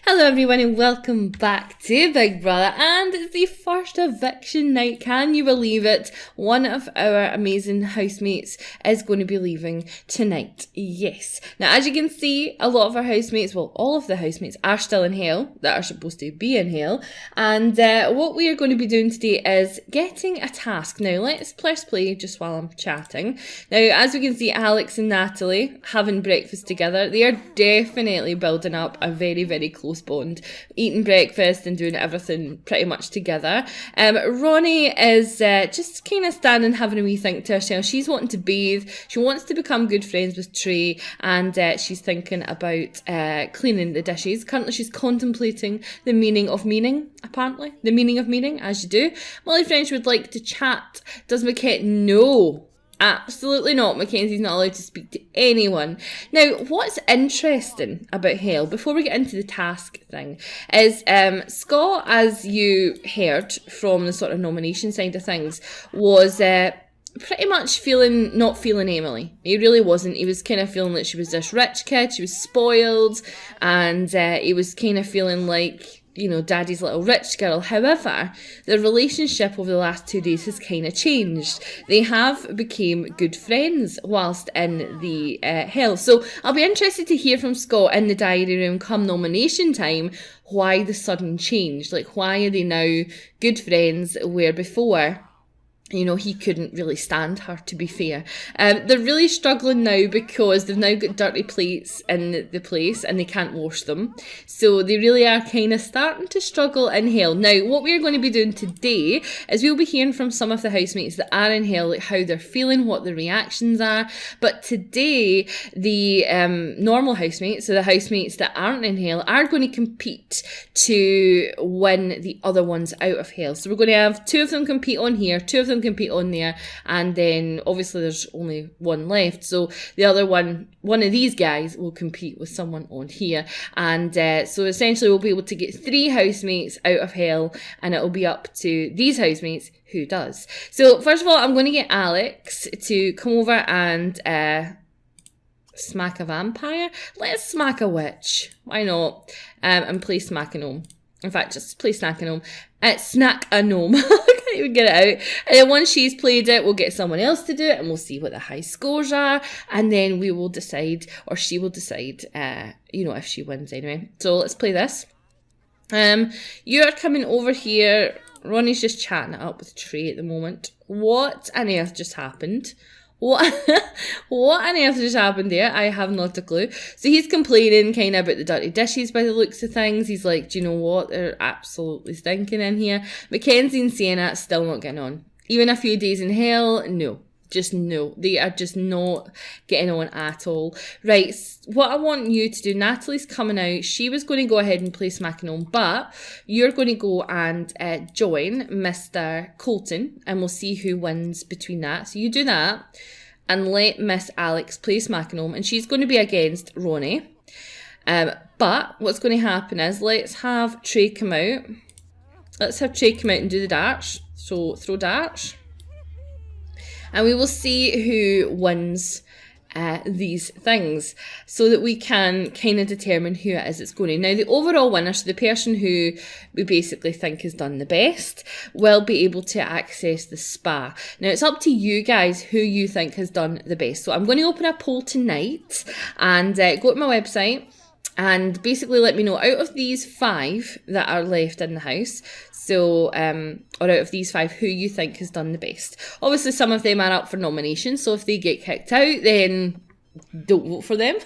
Hello everyone and welcome back to Big Brother, and it's the first eviction night. Can you believe it? One of our amazing housemates is going to be leaving tonight. Yes. Now as you can see, a lot of our housemates, well all of the housemates are still in hell, that are supposed to be in hell, and what we are going to be doing today is getting a task. Now let's press play just while I'm chatting. Now as we can see, Alex and Natalie having breakfast together. They are definitely building up a very, very close bond, eating breakfast and doing everything pretty much together. Ronnie is just kind of standing having a wee think to herself. She's wanting to bathe, she wants to become good friends with Trey, and she's thinking about cleaning the dishes. Currently she's contemplating the meaning of meaning, apparently. The meaning of meaning, as you do. Molly French would like to chat. Does Mackay? No. Absolutely not. Mackenzie's not allowed to speak to anyone. Now, what's interesting about hell, before we get into the task thing, is Scott, as you heard from the sort of nomination side of things, was pretty much not feeling Emilie. He really wasn't. He was kind of feeling like she was this rich kid, she was spoiled, and he was kind of feeling like, you know, daddy's little rich girl. However, the relationship over the last 2 days has kind of changed. They have become good friends whilst in the hell. So I'll be interested to hear from Scott in the diary room come nomination time why the sudden change. Like, why are they now good friends where before, you know, he couldn't really stand her, to be fair. They're really struggling now because they've now got dirty plates in the place and they can't wash them. So they really are kind of starting to struggle in hell. Now, what we're going to be doing today is we'll be hearing from some of the housemates that are in hell, like how they're feeling, what their reactions are. But today, the normal housemates, so the housemates that aren't in hell, are going to compete to win the other ones out of hell. So we're going to have 2 of them compete on here, 2 of them compete on there, and then obviously there's only one left, so the other one of these guys will compete with someone on here, and so essentially we'll be able to get 3 housemates out of hell, and it'll be up to these housemates who does. So first of all, I'm going to get Alex to come over and smack a vampire. Let's smack a witch, why not, and play Smack a Gnome. In fact, just play Snack a Gnome. Snack a Gnome. I can't even get it out. And then once she's played it, we'll get someone else to do it and we'll see what the high scores are. And then we will decide, or she will decide, you know, if she wins anyway. So let's play this. You're coming over here. Ronnie's just chatting it up with Trey at the moment. What on earth just happened? What on earth just happened there? I have not a clue. So he's complaining kind of about the dirty dishes by the looks of things. He's like, do you know what? They're absolutely stinking in here. Mackenzie and Sienna still not getting on. Even a few days in hell, no. Just no. They are just not getting on at all. Right, what I want you to do, Natalie's coming out. She was going to go ahead and play Smack a Gnome, but you're going to go and join Mr. Kolton, and we'll see who wins between that. So you do that, and let Miss Alex play Smack a Gnome, and she's going to be against Ronnie. But what's going to happen is, let's have Trey come out. Let's have Trey come out and do the darts. So throw darts. And we will see who wins these things so that we can kind of determine who it is that's going to. Now, the overall winner, so the person who we basically think has done the best, will be able to access the spa. Now, it's up to you guys who you think has done the best. So I'm going to open a poll tonight and go to my website and basically let me know, out of these 5 that are left in the house, so, or out of these 5, who you think has done the best. Obviously, some of them are up for nomination, so if they get kicked out, then don't vote for them.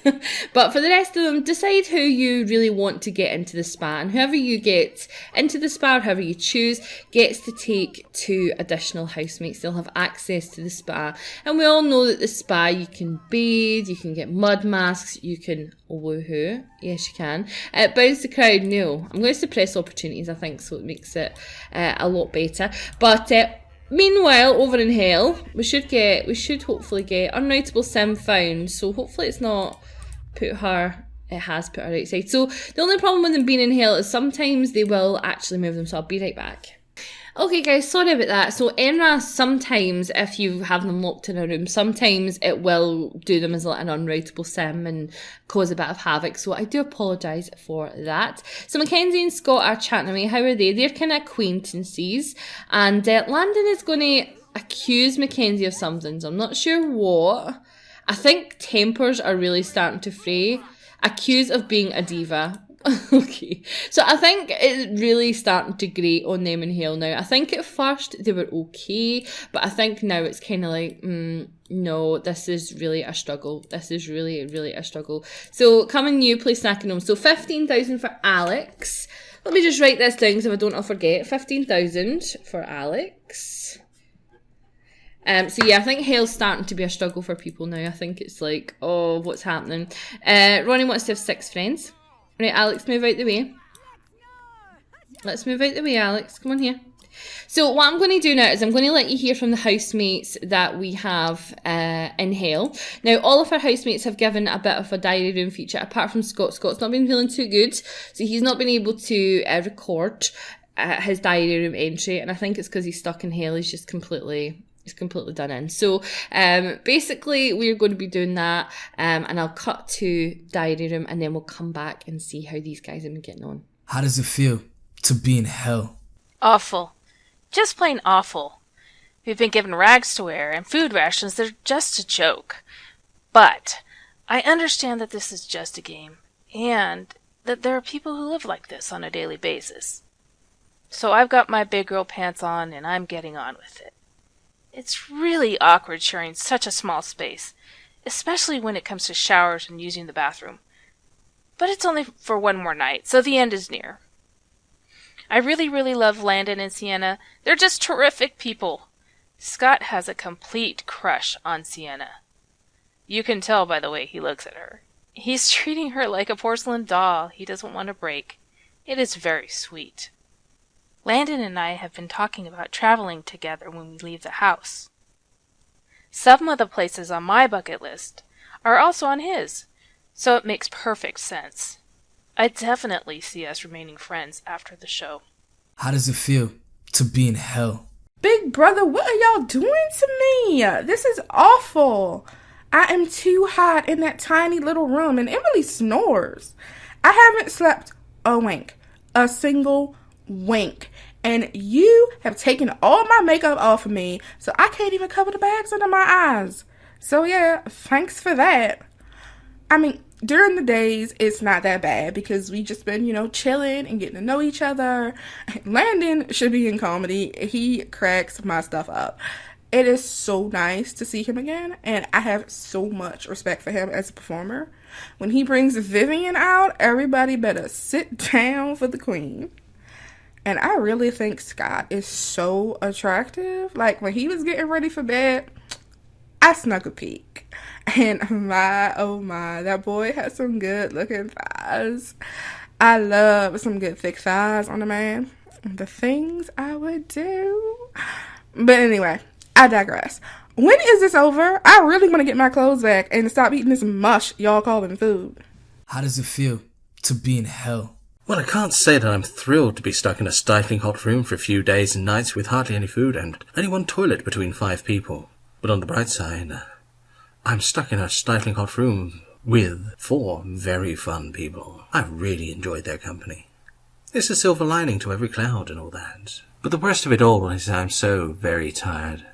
But for the rest of them, decide who you really want to get into the spa, and whoever you get into the spa, or whoever you choose, gets to take 2 additional housemates. They'll have access to the spa, and we all know that the spa, you can bathe, you can get mud masks, you can woohoo, yes you can. Bounce the crowd, no. I'm going to suppress opportunities, I think, so it makes it a lot better. But meanwhile, over in hell, we should hopefully get unwritable sim found. So hopefully it's not put her, it has put her outside. So the only problem with them being in hell is sometimes they will actually move them. So I'll be right back. Okay guys, sorry about that. So Enra, sometimes if you have them locked in a room, sometimes it will do them as like an unwritable sim and cause a bit of havoc. So I do apologise for that. So Mackenzie and Scott are chatting away. How are they? They're kind of acquaintances. And Landon is going to accuse Mackenzie of something. So I'm not sure what. I think tempers are really starting to fray. Accused of being a diva. Okay, so I think it's really starting to grate on them in Hale now. I think at first they were okay, but I think now it's kind of like, no, this is really a struggle. This is really, really a struggle. So coming new, play snacking home. So 15,000 for Alex. Let me just write this down so I don't forget. 15,000 for Alex. So yeah, I think Hale's starting to be a struggle for people now. I think it's like, oh, what's happening? Ronnie wants to have 6 friends. Right, Alex, move out the way. Let's move out the way, Alex. Come on here. So what I'm going to do now is I'm going to let you hear from the housemates that we have in Hale. Now, all of our housemates have given a bit of a diary room feature, apart from Scott. Scott's not been feeling too good, so he's not been able to record his diary room entry, and I think it's because he's stuck in Hale. He's completely done in. So basically we're going to be doing that, and I'll cut to diary room and then we'll come back and see how these guys have been getting on. How does it feel to be in hell? Awful. Just plain awful. We've been given rags to wear and food rations that are just a joke. But I understand that this is just a game, and that there are people who live like this on a daily basis. So I've got my big girl pants on and I'm getting on with it. It's really awkward sharing such a small space, especially when it comes to showers and using the bathroom. But it's only for one more night, so the end is near. I really, really love Landon and Sienna. They're just terrific people. Scott has a complete crush on Sienna. You can tell by the way he looks at her. He's treating her like a porcelain doll he doesn't want to break. It is very sweet. Landon and I have been talking about traveling together when we leave the house. Some of the places on my bucket list are also on his, so it makes perfect sense. I definitely see us remaining friends after the show. How does it feel to be in hell? Big brother, what are y'all doing to me? This is awful. I am too hot in that tiny little room, and Emilie snores. I haven't slept a wink, a single wink, and you have taken all my makeup off of me, so I can't even cover the bags under my eyes. So yeah, thanks for that. I mean, during the days, it's not that bad because we just been, chilling and getting to know each other. Landon should be in comedy. He cracks my stuff up. It is so nice to see him again, and I have so much respect for him as a performer. When he brings Vivian out, everybody better sit down for the queen. And I really think Scott is so attractive. Like, when he was getting ready for bed, I snuck a peek. And oh my, that boy has some good looking thighs. I love some good thick thighs on a man. The things I would do. But anyway, I digress. When is this over? I really want to get my clothes back and stop eating this mush y'all calling food. How does it feel to be in hell? Well, I can't say that I'm thrilled to be stuck in a stifling hot room for a few days and nights with hardly any food and only one toilet between 5 people. But on the bright side, I'm stuck in a stifling hot room with 4 very fun people. I really enjoyed their company. There's a silver lining to every cloud and all that. But the worst of it all is I'm so very tired.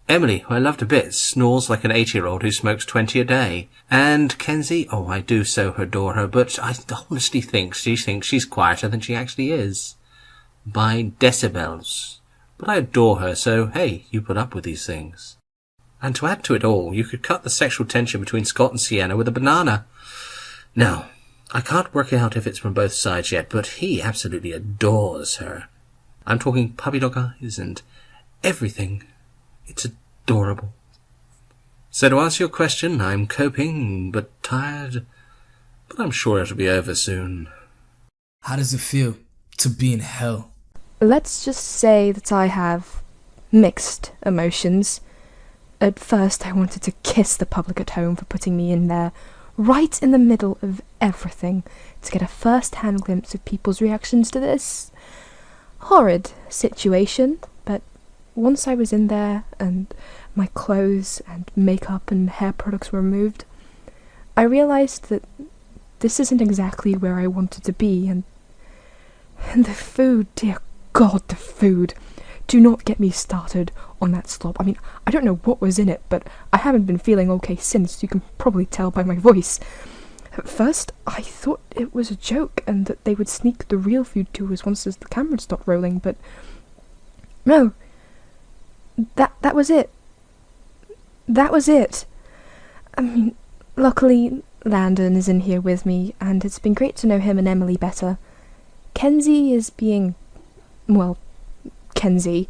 Emilie, who I loved a bit, snores like an 8-year-old who smokes 20 a day. And Kenzie, oh, I do so adore her, but I honestly think she thinks she's quieter than she actually is. By decibels. But I adore her, so hey, you put up with these things. And to add to it all, you could cut the sexual tension between Scott and Sienna with a banana. Now, I can't work out if it's from both sides yet, but he absolutely adores her. I'm talking puppy dog eyes and everything. It's adorable. So to answer your question, I'm coping, but tired. But I'm sure it'll be over soon. How does it feel to be in hell? Let's just say that I have mixed emotions. At first I wanted to kiss the public at home for putting me in there, right in the middle of everything, to get a first-hand glimpse of people's reactions to this. horrid situation, but once I was in there and my clothes and makeup and hair products were removed, I realised that this isn't exactly where I wanted to be, and the food, dear God, the food. Do not get me started on that slop. I mean, I don't know what was in it, but I haven't been feeling okay since, you can probably tell by my voice. At first, I thought it was a joke and that they would sneak the real food to us once the camera stopped rolling, but no. That was it. That was it. I mean, luckily, Landon is in here with me, and it's been great to know him and Emilie better. Kenzie is being, well, Kenzie.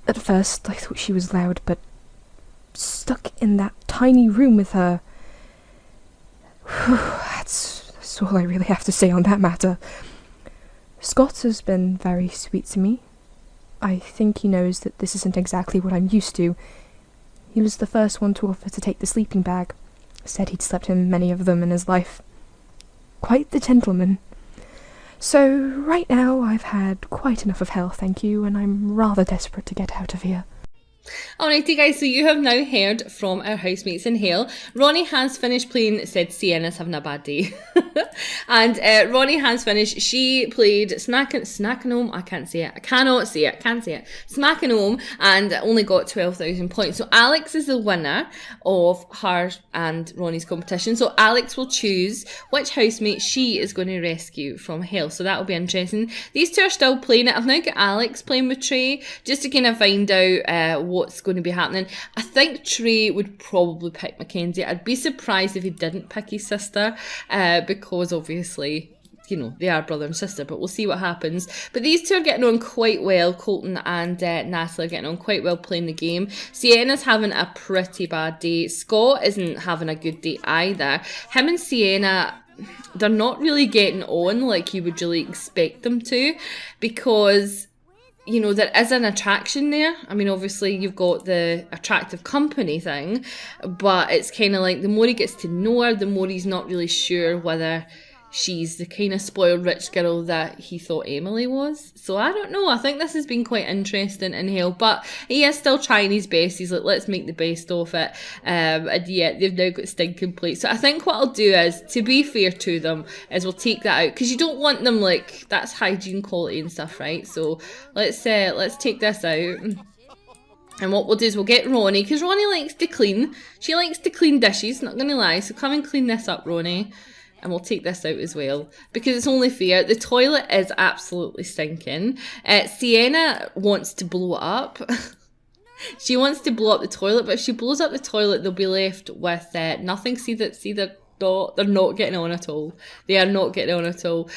At first, I thought she was loud, but stuck in that tiny room with her. That's all I really have to say on that matter. Scott has been very sweet to me. I think he knows that this isn't exactly what I'm used to. He was the first one to offer to take the sleeping bag. Said he'd slept in many of them in his life. Quite the gentleman. So, right now, I've had quite enough of hell, thank you, and I'm rather desperate to get out of here. Alrighty guys, so you have now heard from our housemates in Hale. Ronnie has finished playing, said Sienna's having a bad day. And Ronnie has finished. She played Snackanome, I can't say it. I cannot say it, can't say it. Smackanome, and only got 12,000 points. So Alex is the winner of her and Ronnie's competition. So Alex will choose which housemate she is going to rescue from Hale. So that will be interesting. These two are still playing it. I've now got Alex playing with Trey, just to kind of find out what's going to be happening. I think Trey would probably pick Mackenzie. I'd be surprised if he didn't pick his sister, because obviously, you know, they are brother and sister, but we'll see what happens. But these two are getting on quite well. Kolton and Natalie are getting on quite well playing the game. Sienna's having a pretty bad day. Scott isn't having a good day either. Him and Sienna, they're not really getting on like you would really expect them to, because, you know, there is an attraction there. I mean, obviously, you've got the attractive company thing, but it's kind of like the more he gets to know her, the more he's not really sure whether she's the kind of spoiled rich girl that he thought Emilie was. So I don't know. I think this has been quite interesting in Hale, but he is still trying his best. He's like, let's make the best of it. And yeah, they've now got stinking plates. So I think what I'll do is, to be fair to them, is we'll take that out, because you don't want them, like, that's hygiene quality and stuff, right? So let's take this out. And what we'll do is we'll get Ronnie, because Ronnie likes to clean. She likes to clean dishes, not going to lie. So come and clean this up, Ronnie. And we'll take this out as well, because it's only fair. The toilet is absolutely stinking. Sienna wants to blow it up. She wants to blow up the toilet, but if she blows up the toilet, they'll be left with nothing. See that they're not getting on at all. They are not getting on at all.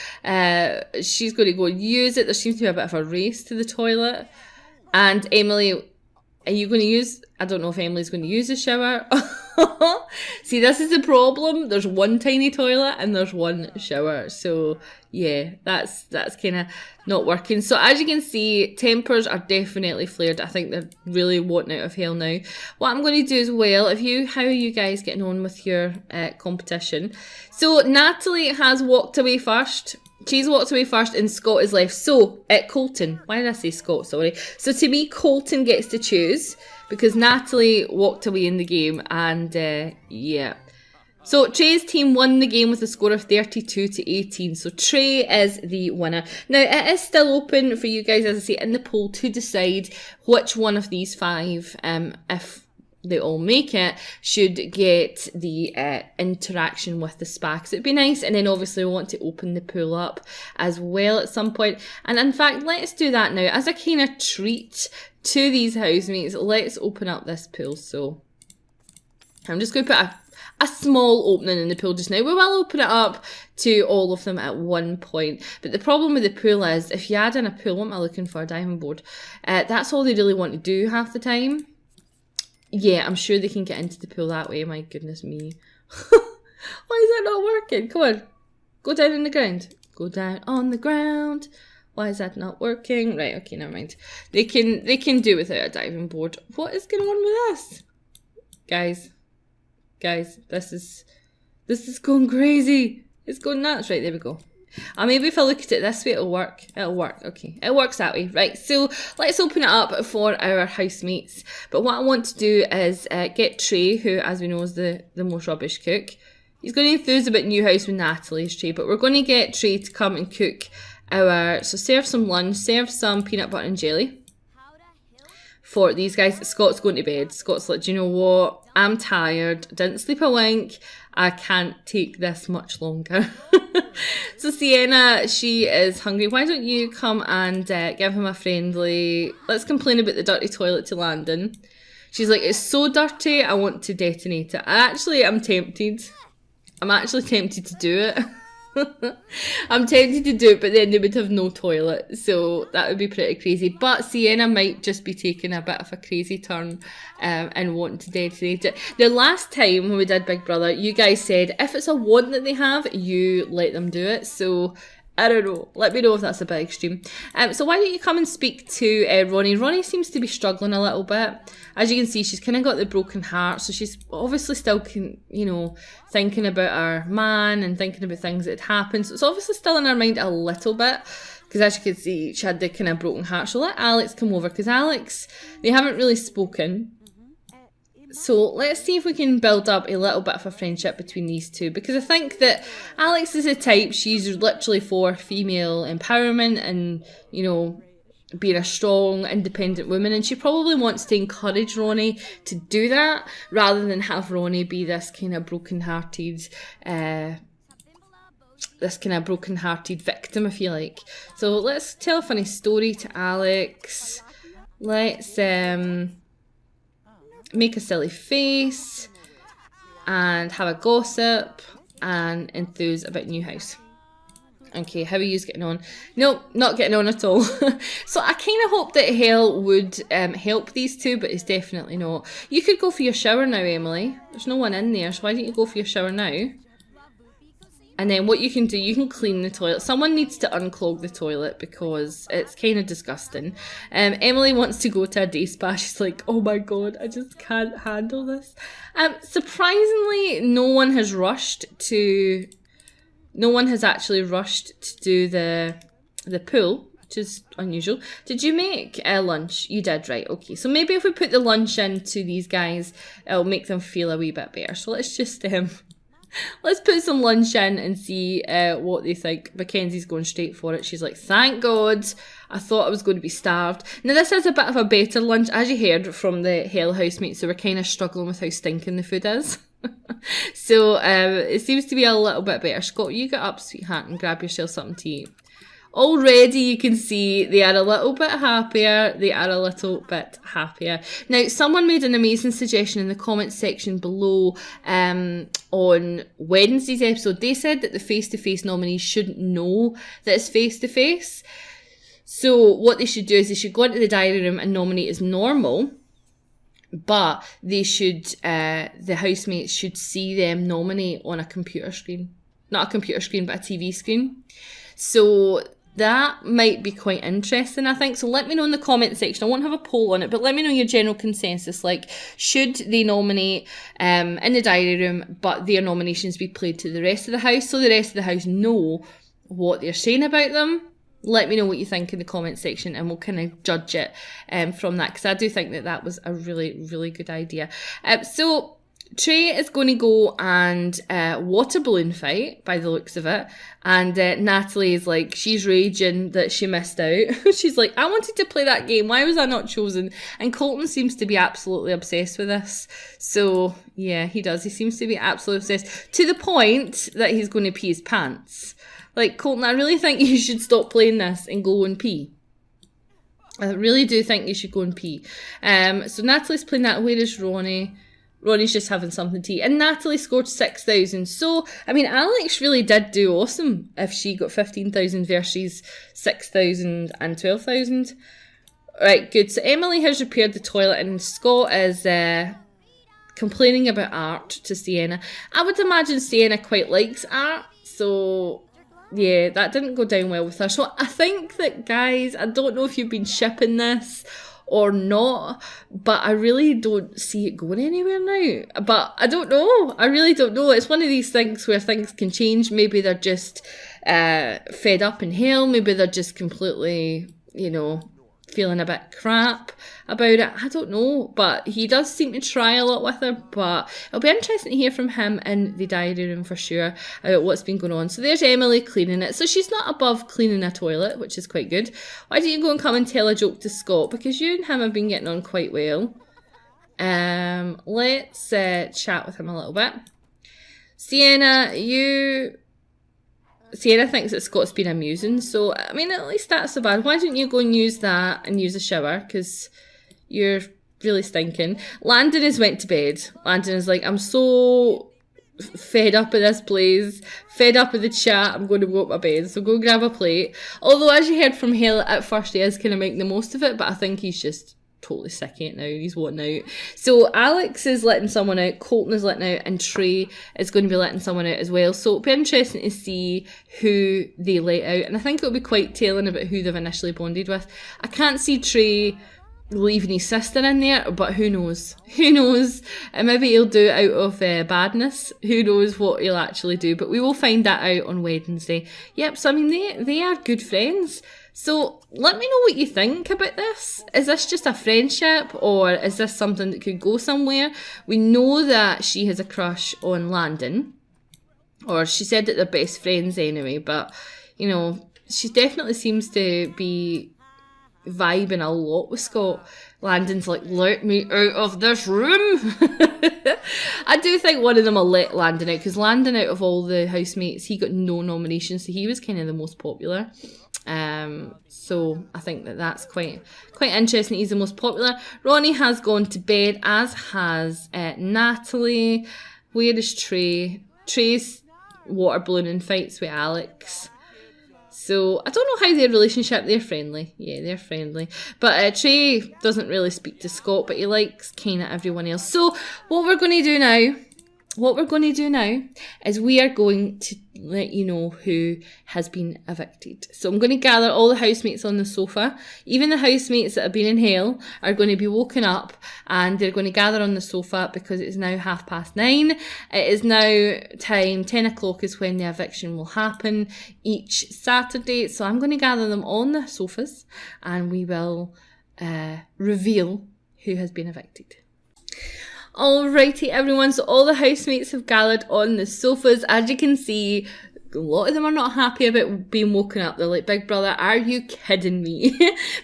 She's going to go and use it. There seems to be a bit of a race to the toilet. And Emilie, are you going to use... I don't know if Emilie's going to use the shower. See, this is the problem. There's one tiny toilet and there's one shower. So, yeah, that's kind of not working. So, as you can see, tempers are definitely flared. I think they're really wanting out of Hale now. What I'm going to do as well, how are you guys getting on with your competition? So, Natalie has walked away first. She's walked away first and Scott is left. So, Kolton. Why did I say Scott? Sorry. So, to me, Kolton gets to choose, because Natalie walked away in the game, and yeah. So Trey's team won the game with a score of 32-18. So Trey is the winner. Now, it is still open for you guys, as I say, in the poll to decide which one of these five, if they all make it, should get the interaction with the spa, because it'd be nice. And then obviously we want to open the pool up as well at some point. And in fact, let's do that now as a kind of treat to these housemates. Let's open up this pool. So I'm just going to put a small opening in the pool just now. We will open it up to all of them at one point. But the problem with the pool is, if you add in a pool, what am I looking for? A diving board. That's all they really want to do half the time. Yeah, I'm sure they can get into the pool that way. My goodness me. Why is that not working? Come on. Go down on the ground. Go down on the ground. Why is that not working? Right, okay, never mind. They can do without a diving board. What is going on with this? Guys, this is going crazy. It's going nuts. Right, there we go. Maybe if I look at it this way, it'll work. It'll work. Okay, it works that way. Right, so let's open it up for our housemates. But what I want to do is get Trey, who, as we know, is the most rubbish cook. He's going to enthuse about new house with Natalie's Trey, but we're going to get Trey to come and cook so serve some lunch, serve some peanut butter and jelly for these guys. Scott's going to bed. Scott's like, do you know what? I'm tired. Didn't sleep a wink. I can't take this much longer. So Sienna, she is hungry. Why don't you come and give him a friendly, let's complain about the dirty toilet to Landon. She's like, it's so dirty, I want to detonate it. I'm tempted. I'm actually tempted to do it. I'm tempted to do it, but then they would have no toilet, so that would be pretty crazy. But Sienna might just be taking a bit of a crazy turn and wanting to detonate it. The last time when we did Big Brother, you guys said if it's a want that they have, you let them do it. So I don't know. Let me know if that's a bit extreme. So why don't you come and speak to Ronnie? Ronnie seems to be struggling a little bit. As you can see, she's kind of got the broken heart, so she's obviously still, thinking about her man and thinking about things that had happened. So it's obviously still in her mind a little bit, because as you can see, she had the kind of broken heart. So let Alex come over, because Alex, they haven't really spoken. So let's see if we can build up a little bit of a friendship between these two, because I think that Alex is the type, she's literally for female empowerment and, being a strong, independent woman, and she probably wants to encourage Ronnie to do that, rather than have Ronnie be this kind of broken-hearted victim, if you like. So let's tell a funny story to Alex. Let's make a silly face and have a gossip and enthuse about new house. Okay, how are you getting on? Nope, not getting on at all. So I kind of hope that Hale would help these two, but it's definitely not. You could go for your shower now, Emilie. There's no one in there, so why don't you go for your shower now? And then what you can do, you can clean the toilet. Someone needs to unclog the toilet because it's kind of disgusting. Emilie wants to go to a day spa. She's like, oh my god, I just can't handle this. Surprisingly, no one has actually rushed to do the pool, which is unusual. Did you make lunch? You did, right? Okay, so maybe if we put the lunch into these guys, it'll make them feel a wee bit better. So let's just let's put some lunch in and see what they think. Mackenzie's going straight for it. She's like, thank God, I thought I was going to be starved. Now this is a bit of a better lunch. As you heard from the Hell housemates, they were kind of struggling with how stinking the food is. So it seems to be a little bit better. Scott, you get up, sweetheart, and grab yourself something to eat. Already you can see they are a little bit happier. Now, someone made an amazing suggestion in the comments section below on Wednesday's episode. They said that the face-to-face nominees shouldn't know that it's face-to-face. So what they should do is they should go into the diary room and nominate as normal. But they should, the housemates should see them nominate on a computer screen. Not a computer screen, but a TV screen. So that might be quite interesting, I think. So let me know in the comment section. I won't have a poll on it, but let me know your general consensus. Like, should they nominate in the diary room, but their nominations be played to the rest of the house, so the rest of the house know what they're saying about them? Let me know what you think in the comment section, and we'll kind of judge it from that, because I do think that that was a really, really good idea. So Trey is going to go and water balloon fight, by the looks of it. And Natalie is like, she's raging that she missed out. She's like, I wanted to play that game. Why was I not chosen? And Kolton seems to be absolutely obsessed with this. So, yeah, he does. He seems to be absolutely obsessed, to the point that he's going to pee his pants. Like, Kolton, I really think you should stop playing this and go and pee. I really do think you should go and pee. So Natalie's playing that. Where is Ronnie? Ronnie's just having something to eat. And Natalie scored 6,000. So, I mean, Alex really did do awesome if she got 15,000 versus 6,000 and 12,000. Right, good. So Emilie has repaired the toilet, and Scott is complaining about art to Sienna. I would imagine Sienna quite likes art, so yeah, that didn't go down well with her. So I think that, guys, I don't know if you've been shipping this or not, but I really don't see it going anywhere now. But I don't know. I really don't know. It's one of these things where things can change. Maybe they're just fed up in hell. Maybe they're just completely, feeling a bit crap about it. I don't know, but he does seem to try a lot with her, but it'll be interesting to hear from him in the diary room for sure about what's been going on. So there's Emilie cleaning it. So she's not above cleaning a toilet, which is quite good. Why don't you go and come and tell a joke to Scott? Because you and him have been getting on quite well. Let's chat with him a little bit. Sienna thinks that Scott's been amusing, so, I mean, at least that's so bad. Why don't you go and use that and use a shower, because you're really stinking. Landon has went to bed. Landon is like, I'm so fed up with this place, fed up with the chat, I'm going to go up my bed, so go grab a plate. Although, as you heard from Hale, at first he is kind of making the most of it, but I think he's just totally sick of it now, he's wanting out. So Alex is letting someone out, Kolton is letting out, and Trey is going to be letting someone out as well. So it'll be interesting to see who they let out, and I think it'll be quite telling about who they've initially bonded with. I can't see Trey leaving his sister in there, but who knows? Who knows? And maybe he'll do it out of badness. Who knows what he'll actually do? But we will find that out on Wednesday. Yep, so I mean, they are good friends. So let me know what you think about this. Is this just a friendship, or is this something that could go somewhere? We know that she has a crush on Landon, or she said that they're best friends anyway, but, she definitely seems to be vibing a lot with Scott. Landon's like, let me out of this room. I do think one of them will let Landon out, because Landon, out of all the housemates, he got no nominations, so he was kind of the most popular. So I think that's quite interesting. He's the most popular. Ronnie has gone to bed, as has Natalie. Where is Trey? Trey's water ballooning fights with Alex. So I don't know how their relationship, they're friendly. Yeah, they're friendly. But Trey doesn't really speak to Scott, but he likes kind of everyone else. So what we're going to do now is we are going to let you know who has been evicted. So I'm going to gather all the housemates on the sofa. Even the housemates that have been in hell are going to be woken up, and they're going to gather on the sofa because it is now 9:30. It is now time, 10 o'clock is when the eviction will happen each Saturday. So I'm going to gather them on the sofas, and we will reveal who has been evicted. Alrighty everyone, so all the housemates have gathered on the sofas. As you can see, a lot of them are not happy about being woken up. They're like, Big Brother, are you kidding me?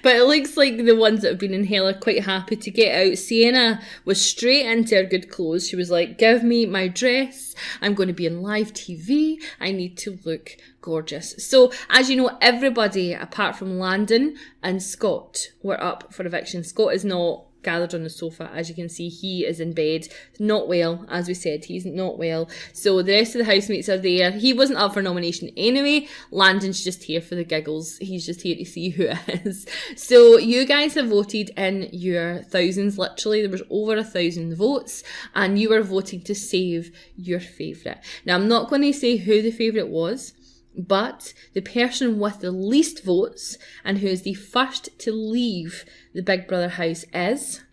But it looks like the ones that have been in hell are quite happy to get out. Sienna was straight into her good clothes. She was like, give me my dress. I'm going to be on live TV. I need to look gorgeous. So, as you know, everybody apart from Landon and Scott were up for eviction. Scott is not gathered on the sofa. As you can see, he is in bed, not well. As we said, he's not well. So the rest of the housemates are there. He wasn't up for nomination anyway. Landon's just here for the giggles. He's just here to see who it is. So you guys have voted in your thousands, literally. There was over 1,000 votes, and you were voting to save your favourite. Now, I'm not going to say who the favourite was, but the person with the least votes and who is the first to leave the Big Brother house is...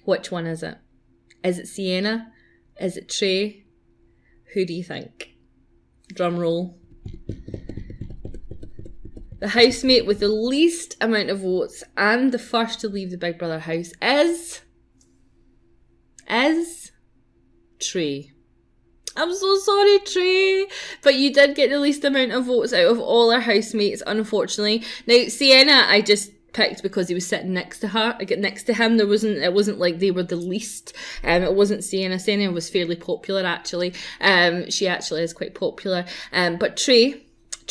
Which one is it? Is it Sienna? Is it Trey? Who do you think? Drum roll. The housemate with the least amount of votes and the first to leave the Big Brother house is Trey. I'm so sorry, Trey, but you did get the least amount of votes out of all our housemates, unfortunately. Now, Sienna, I just picked because he was sitting next to her. Next to him, it wasn't like they were the least. It wasn't Sienna. Sienna was fairly popular, actually. She actually is quite popular. But Trey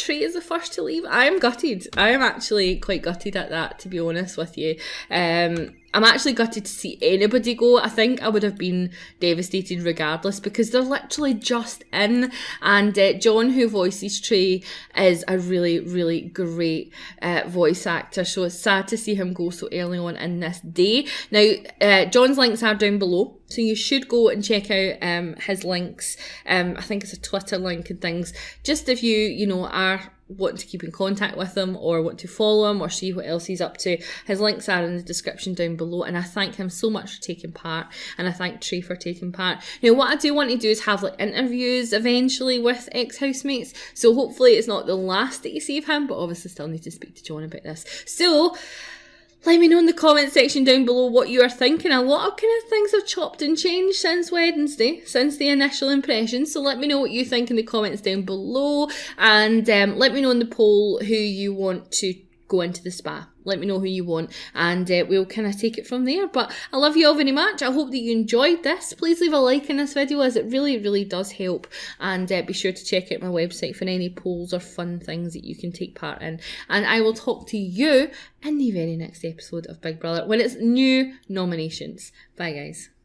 is the first to leave. I am gutted. I am actually quite gutted at that, to be honest with you. I'm actually gutted to see anybody go. I think I would have been devastated regardless, because they're literally just in. And John, who voices Trey, is a really, really great voice actor. So it's sad to see him go so early on in this day. Now, John's links are down below, so you should go and check out his links. I think it's a Twitter link and things. Just if you are want to keep in contact with him or want to follow him or see what else he's up to, his links are in the description down below, and I thank him so much for taking part, and I thank Trey for taking part. Now what I do want to do is have like interviews eventually with ex-housemates, so hopefully it's not the last that you see of him, but obviously still need to speak to John about this. So let me know in the comment section down below what you are thinking. A lot of kind of things have chopped and changed since Wednesday, since the initial impression. So let me know what you think in the comments down below. And let me know in the poll who you want to go into the spa. Let me know who you want, and we'll kind of take it from there. But I love you all very much. I hope that you enjoyed this. Please leave a like in this video, as it really, really does help. And be sure to check out my website for any polls or fun things that you can take part in. And I will talk to you in the very next episode of Big Brother when it's new nominations. Bye, guys.